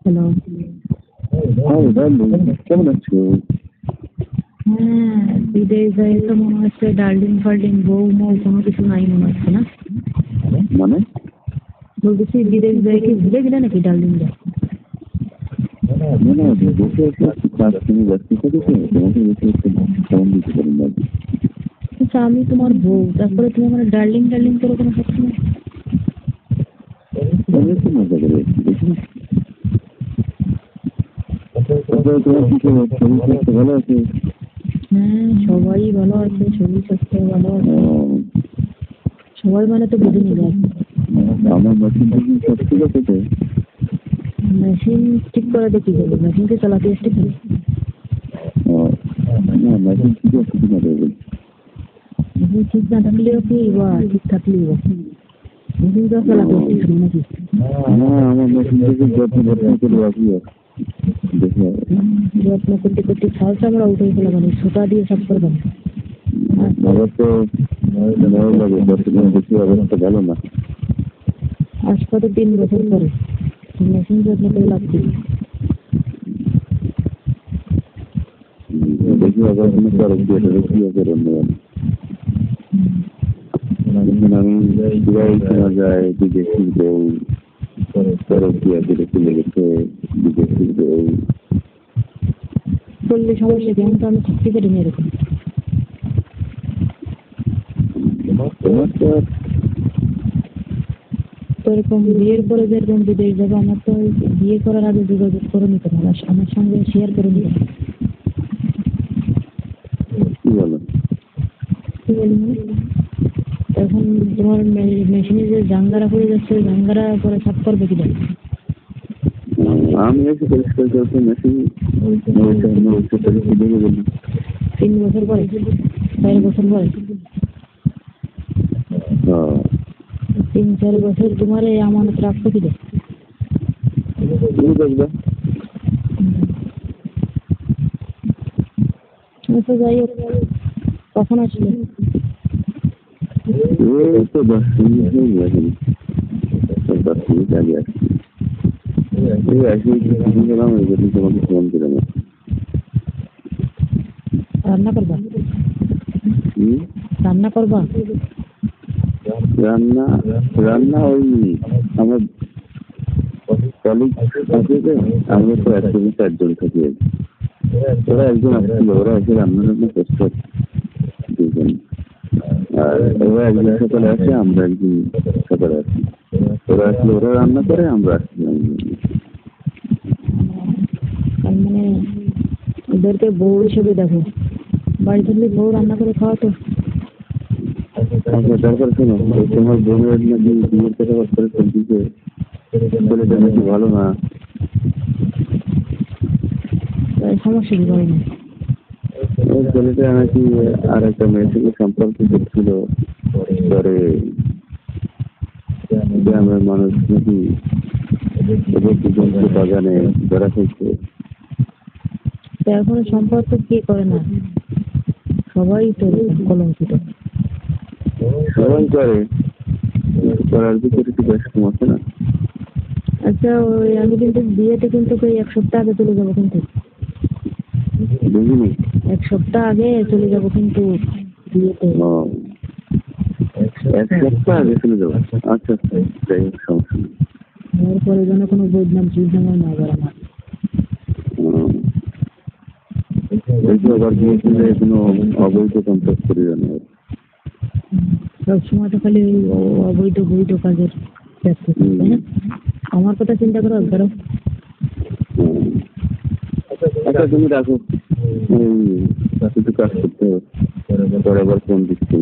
Hello. কেমন আছো? হ্যাঁ, বিদেশ যাই তো মনে হচ্ছে ডার্লিং ফার্লিং বউ মৌ কোনো কিছু নাই মনে হচ্ছে না। মানে বলতেছি বিদেশ যাই কি ভুলে গেলে নাকি ডার্লিং যা? মানে বসে একটু কাজ তুমি ব্যস্ত থাকি তো তোমাকে বসে একটু ফোন দিতে পারি না। আচ্ছা, আমি তোমার বউ, তারপরে তুমি মানে ডার্লিং ডার্লিং করে কোনো সত্যি না। আমি একটু মজা করে যাচ্ছি দেখি। তারপরে তোমার কি খবর? শরীর স্বাস্থ্য ভালো আছে? হ্যাঁ, সবাই ভালো আছে, শরীর স্বাস্থ্য ভালো আছে। সবাই মানে তো বুঝে নিবে আর কি। আমার মেশিন টেশিন সব ঠিক আছে তো? মেশিন ঠিক করে দেখি যাবে, মেশিনকে চালাতে আসতে পারি। না মেশিন ঠিক আছে কিনা দেখবেন। মেশিন ঠিক না থাকলেও কি বা ঠিক থাকলেই বা মেশিন তো চালাতে আসতে নাকি? হ্যাঁ আমার মেশিন টেশিন যত্ন করে রাখি আর দেখি যত্ন করতে করতে ছাল চামড়া উঠে ফেলে মানে সুতা দিয়ে সাফ করে দেবো। আমার তো ভালো লাগে, বর্তমান বেশি অবস্থা ভালো না। আজ কত 3 বছর পরে মেশিন যত্ন করে লাভ কি? দেখি আবার কোনো খরচ দিয়ে দেবে কি হবে এখন আমি প্রায় শোনা যায় বিদেশির বউ খরচ দিয়ে দিলে চলে গেছে বিদেশির বউ। বললে সমস্যা কি? আমি তো আমি থাকতে পারি না এরকম। তোমার তো তো এরকম বিয়ের পরে যেরকম বিদেশ যাবো, আমার তো বিয়ে করার আগে যোগাযোগ করে নিতে হবে, আমার সঙ্গে শেয়ার করে নিতে হবে। কি বলো? কি বলি মানে? এখন তোমার মেশিনে যে জাঙ্গারা পড়ে যাচ্ছে, জাঙ্গারা পরে সাফ করবে কি দেয়? আমি এসে পরিষ্কার করতে মেশিন 3 বছর পরে, 4 বছর পরে, 3-4 বছর তোমার এই আমানত রাখতে কি দেয়? তুমি দেখবে। আচ্ছা, যাই হোক, কখন আসলে? এই তো 10 মিনিট হয়ে গেছে, 10 মিনিট আগে আসছি। এই আসলে কিছু গেলাম এই জন্য তোমাকে ফোন করে না। রান্না করবা? রান্না করবা? রান্না রান্না ওই আমার কলিগ আছে যে, আমরা তো একসঙ্গে 4 জন থাকি। ওরা একজন আসছিল, ওরা এসে রান্না রান্না করছে দুজন, আর ওরা একদিন সকালে আসে আমরা একদিন সকালে আসি। ওরা আসলে ওরা রান্না করে, আমরা আসছিলাম। মানে ওদেরকে বউ হিসেবে দেখো, বাড়ি থাকলে বউ রান্না করে খাওয়াতো। আচ্ছা তারপর শোনো, তোমার বোনের নাকি বিয়ের কথাবার্তা চলছে, ছেলেটা নাকি ভালো না। সমস্যা কি? করে না ওই ছেলেটা নাকি আর একটা মেয়ের থেকে সম্পর্ক করছিল, পরে গ্রামের মানুষ নাকি ওদের দুজনকে বাগানে ধরা ফেলছে। এখন সম্পর্ক কে করে না? সবাই তো কলঙ্কিত। সবাই করে, করার ভিতরে একটু বেশ কম আছে না। আচ্ছা, ওই আমি কিন্তু বিয়েতে কিন্তু ওই 1 সপ্তাহ আগে চলে যাবো কিন্তু। বুঝলি? 1 সপ্তাহ আগে চলে যাবো কিন্তু বিয়েতে। 1 সপ্তাহ আগে চলে যাবো? আচ্ছা যাই হোক, সমস্যা নেই। এরপরে যেন কোনো বদনাম সুদনাম না করে আমার। আবার বিয়েতে কোনো অবৈধ কন্ট্যাক্ট করি না। সবসময় তো খালি অবৈধ বৈধ কাজের ব্যস্ত, তাই না? আমার কথা চিন্তা করো একবারও। আচ্ছা তুমি রাখো, কিছু কাজ করতে হবে, পরে আবার ফোন দিচ্ছি।